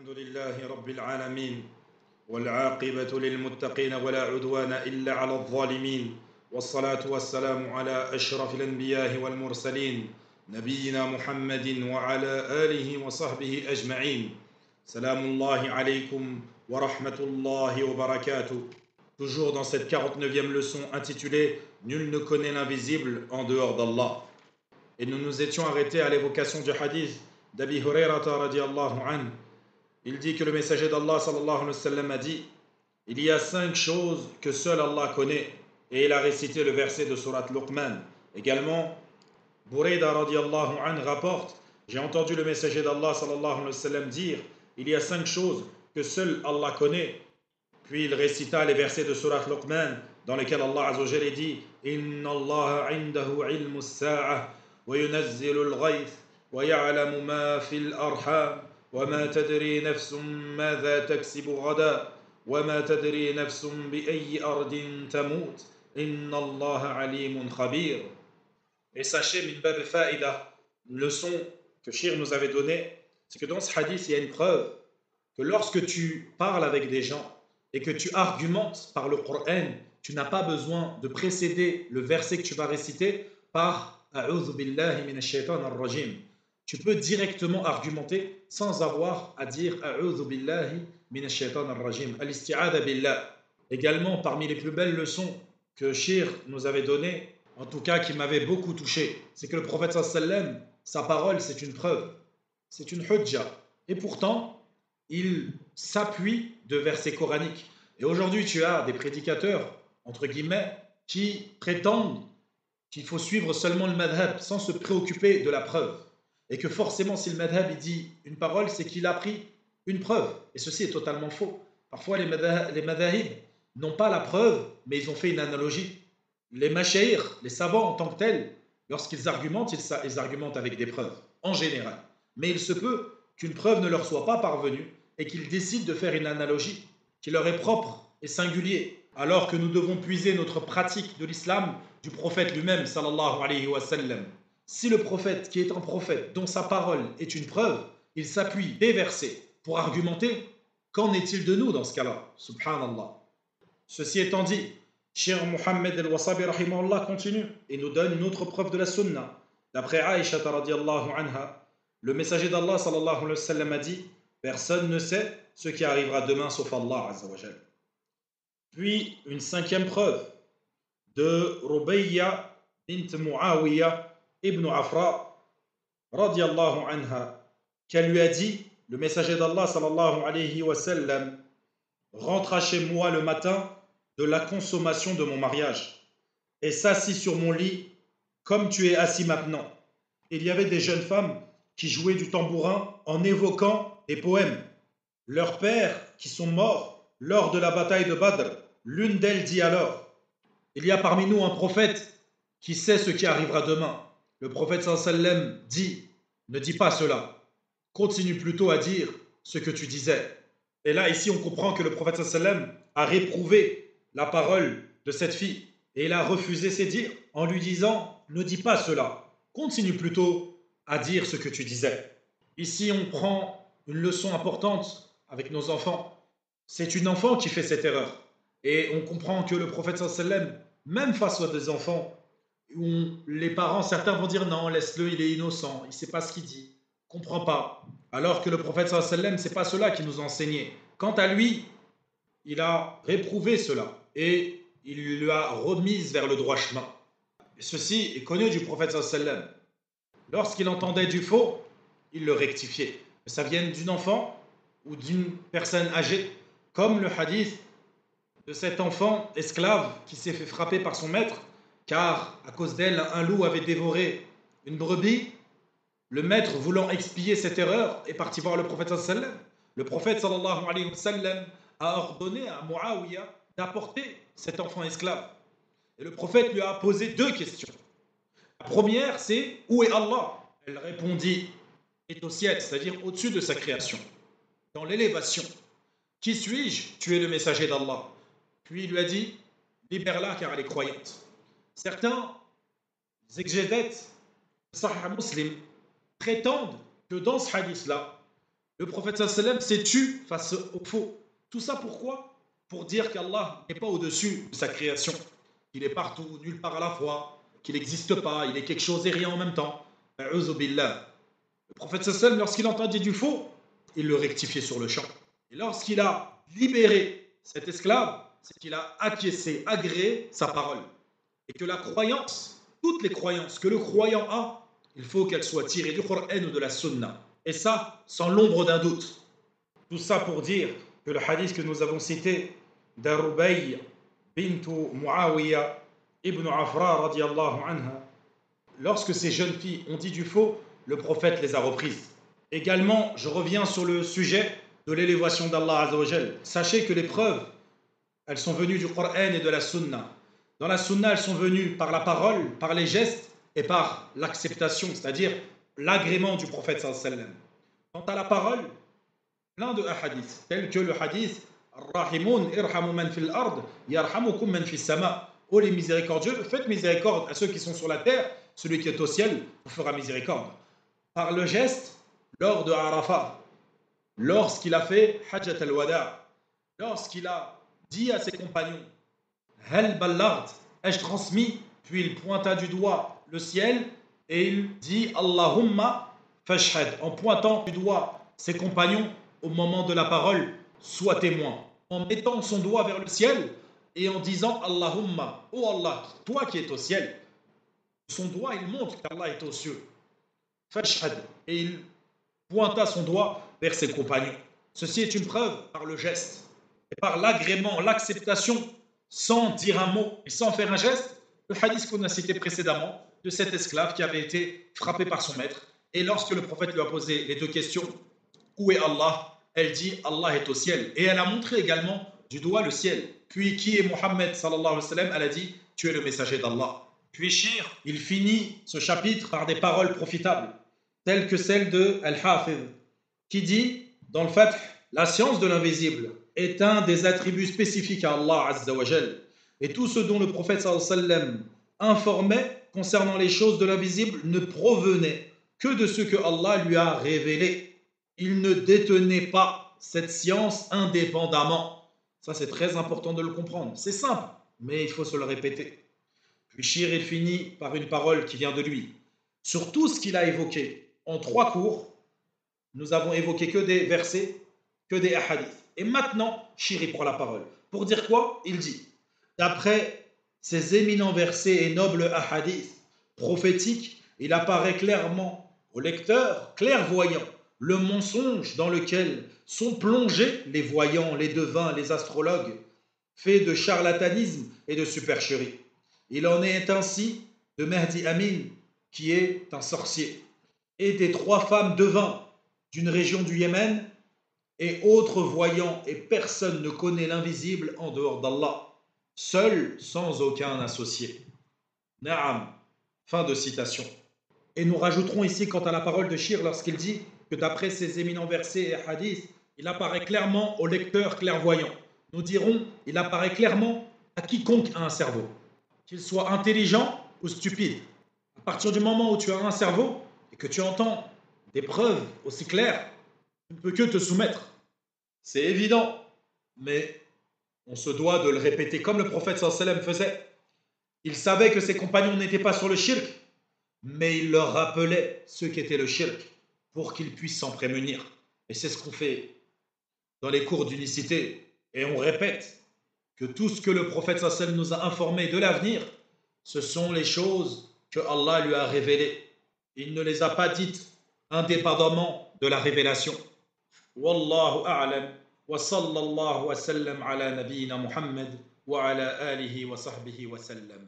الحمد لله رب العالمين والعاقبة للمتقين ولا عدوان إلا على الظالمين والصلاة والسلام على أشرف الأنبياء والمرسلين نبينا محمد وعلى آله وصحبه أجمعين سلام الله عليكم ورحمة الله وبركاته. Toujours dans cette 49e leçon intitulée Nul ne connaît l'invisible en dehors d'Allah. Et nous nous étions arrêtés à l'évocation du hadith d'Abi Hurayrata radiallahu anhu. Il dit que le messager d'Allah sallallahu alayhi wa sallam a dit: il y a 5 choses que seul Allah connaît, et il a récité le verset de Surat Luqman. Également, Burayda radiallahu anhu rapporte: j'ai entendu le messager d'Allah sallallahu alayhi wa sallam dire: il y a 5 choses que seul Allah connaît. Puis il récita les versets de Surat Luqman dans lesquels Allah azza wa jalla dit: Inna Allah indahu ilmu as-sa'ah wa yunazzilu al-ghayth wa ya'lamu ma fil arham وما تدري نفس ماذا تكسب غدا وما تدري نفس بأي أرض تموت إن الله عليم خبير. Et sachez, min bab fa'ida, une leçon que Shir nous avait donnée, c'est que dans ce hadith, il y a une preuve que lorsque tu parles avec des gens et que tu argumentes par le Coran, tu n'as pas besoin de précéder le verset que tu vas réciter par A'udhu billahi minash shaitanir rajim. Tu peux directement argumenter sans avoir à dire A'udhu billahi minash shaitanir rajim. Al-isti'adha billah. Également, parmi les plus belles leçons que Shir nous avait données, en tout cas qui m'avait beaucoup touché, c'est que le prophète sallam, sa parole, c'est une preuve, c'est une hujja. Et pourtant, il s'appuie de versets coraniques. Et aujourd'hui, tu as des prédicateurs, entre guillemets, qui prétendent qu'il faut suivre seulement le madhab sans se préoccuper de la preuve. Et que forcément, si le madhab il dit une parole, c'est qu'il a pris une preuve. Et ceci est totalement faux. Parfois, les madhahib n'ont pas la preuve, mais ils ont fait une analogie. Les mashaïr, les savants en tant que tels, lorsqu'ils argumentent, ils argumentent avec des preuves, en général. Mais il se peut qu'une preuve ne leur soit pas parvenue et qu'ils décident de faire une analogie qui leur est propre et singulier, alors que nous devons puiser notre pratique de l'islam du prophète lui-même, sallallahu alayhi wa sallam. Si le prophète, qui est un prophète, dont sa parole est une preuve, il s'appuie des versets pour argumenter, qu'en est-il de nous dans ce cas-là? Subhanallah. Ceci étant dit, Cheikh Mohammed al-Wasabi rahimahullah continue et nous donne une autre preuve de la sunna. D'après Aïcha radiallahu anha, le messager d'Allah sallallahu alayhi wa sallam a dit: personne ne sait ce qui arrivera demain sauf Allah azza wa jalla. Puis une 5e preuve de Rubayya bint Muawiyah Ibn Afra, radiallahu anha, qu'elle lui a dit, le messager d'Allah, sallallahu alayhi wa sallam, rentra chez moi le matin de la consommation de mon mariage et s'assit sur mon lit comme tu es assis maintenant. Il y avait des jeunes femmes qui jouaient du tambourin en évoquant des poèmes. Leurs pères qui sont morts lors de la bataille de Badr, l'une d'elles dit alors: il y a parmi nous un prophète qui sait ce qui arrivera demain. Le prophète sallam dit: ne dis pas cela, continue plutôt à dire ce que tu disais. Et là, ici, on comprend que le prophète sallam a réprouvé la parole de cette fille et il a refusé ses dires en lui disant: ne dis pas cela, continue plutôt à dire ce que tu disais. Ici, on prend une leçon importante avec nos enfants. C'est une enfant qui fait cette erreur. Et on comprend que le prophète sallam, même face à des enfants, où les parents, certains vont dire non, laisse-le, il est innocent, il ne sait pas ce qu'il dit, il ne comprend pas. Alors que le prophète sallallahu alayhi wa sallam, ce n'est pas cela qui nous a enseigné. Quant à lui, il a réprouvé cela et il lui a remise vers le droit chemin. Et ceci est connu du prophète sallallahu alayhi wa sallam. Lorsqu'il entendait du faux, il le rectifiait. Que ça vienne d'une enfant ou d'une personne âgée, comme le hadith de cet enfant esclave qui s'est fait frapper par son maître, car à cause d'elle, un loup avait dévoré une brebis. Le maître, voulant expier cette erreur, est parti voir le prophète sallallahu alayhi wa sallam. Le prophète sallallahu alayhi wa sallam a ordonné à Muawiyah d'apporter cet enfant esclave. Et le prophète lui a posé 2 questions. La première, c'est: où est Allah? Elle répondit: est au ciel, c'est-à-dire au-dessus de sa création, dans l'élévation. Qui suis-je? Tu es le messager d'Allah. Puis il lui a dit: libère-la car elle est croyante. Certains exégètes Sahih Muslim prétendent que dans ce hadith-là, Le prophète sallam s'est tu face au faux. Tout ça pourquoi? Pour dire qu'Allah n'est pas au-dessus de sa création. Il est partout, nulle part à la fois, qu'il n'existe pas, il est quelque chose et rien en même temps. A'udhu billah. Le prophète sallam, lorsqu'il entendait du faux, il le rectifiait sur le champ. Et lorsqu'il a libéré cet esclave, c'est qu'il a acquiescé, agréé sa parole. Et que la croyance, toutes les croyances que le croyant a, il faut qu'elles soient tirées du Coran ou de la Sunna. Et ça, sans l'ombre d'un doute. Tout ça pour dire que le hadith que nous avons cité d'Arubay bintu Muawiyah ibn Afra radiallahu anha, lorsque ces jeunes filles ont dit du faux, le prophète les a reprises. Également, je reviens sur le sujet de l'élévation d'Allah Azzawajal. Sachez que les preuves, elles sont venues du Coran et de la Sunna. Dans la Sunna, elles sont venues par la parole, par les gestes et par l'acceptation, c'est-à-dire l'agrément du prophète sallallahu alayhi wa sallam. Quant à la parole, plein de hadiths, tels que le hadith Ar-Rahimoun irhamu man fil ard yarhamukum man fis sama. Oh les miséricordieux, faites miséricorde à ceux qui sont sur la terre, celui qui est au ciel vous fera miséricorde. Par le geste, lors de Arafat, lorsqu'il a fait Hajjat al-Wada, lorsqu'il a dit à ses compagnons Hal ballard, ai-je transmis? Puis il pointa du doigt le ciel et il dit Allahumma fashhad, en pointant du doigt ses compagnons au moment de la parole, sois témoin, en mettant son doigt vers le ciel et en disant Allahumma, oh Allah, toi qui es au ciel. Son doigt, il montre qu'Allah est aux cieux. Fashhad, et il pointa son doigt vers ses compagnons. Ceci est une preuve par le geste et par l'agrément, l'acceptation, sans dire un mot et sans faire un geste. Le hadith qu'on a cité précédemment de cet esclave qui avait été frappé par son maître. Et lorsque le prophète lui a posé les deux questions, où est Allah? Elle dit Allah est au ciel. Et elle a montré également du doigt le ciel. Puis qui est Mohammed sallallahu alayhi wa sallam? Elle a dit tu es le messager d'Allah. Puis Shir, il finit ce chapitre par des paroles profitables, telles que celle de Al-Hafidh, qui dit dans le Fath, la science de l'invisible est un des attributs spécifiques à Allah Azza wa Jal. Et tout ce dont le prophète sallallahu alayhi wa sallam informait concernant les choses de l'invisible ne provenait que de ce que Allah lui a révélé. Il ne détenait pas cette science indépendamment. Ça, c'est très important de le comprendre. C'est simple, mais il faut se le répéter. Puis Shir, il finit par une parole qui vient de lui. Sur tout ce qu'il a évoqué en 3 cours, nous avons évoqué que des versets, que des hadiths. Et maintenant, Shir, il prend la parole. Pour dire quoi? Il dit, d'après ces éminents versets et nobles hadiths prophétiques, il apparaît clairement au lecteur, clairvoyant, le mensonge dans lequel sont plongés les voyants, les devins, les astrologues, faits de charlatanisme et de supercherie. Il en est ainsi de Mahdi Amin, qui est un sorcier, et des 3 femmes devins d'une région du Yémen, et autres voyants, et personne ne connaît l'invisible en dehors d'Allah, seul, sans aucun associé. Naam. Fin de citation. Et nous rajouterons ici quant à la parole de Shir lorsqu'il dit que d'après ces éminents versets et hadiths, il apparaît clairement au lecteur clairvoyant. Nous dirons, il apparaît clairement à quiconque a un cerveau, qu'il soit intelligent ou stupide. À partir du moment où tu as un cerveau et que tu entends des preuves aussi claires, tu ne peux que te soumettre. C'est évident, mais on se doit de le répéter comme le prophète sallallahu alayhi wa sallam faisait. Il savait que ses compagnons n'étaient pas sur le shirk, mais il leur rappelait ce qu'était le shirk pour qu'ils puissent s'en prémunir. Et c'est ce qu'on fait dans les cours d'unicité. Et on répète que tout ce que le prophète sallallahu alayhi wa sallam nous a informé de l'avenir, ce sont les choses que Allah lui a révélées. Il ne les a pas dites indépendamment de la révélation. Wallahu a'lam wa sallallahu wa sallam ala nabiyyina Muhammad wa ala alihi wa sahbihi wa sallam.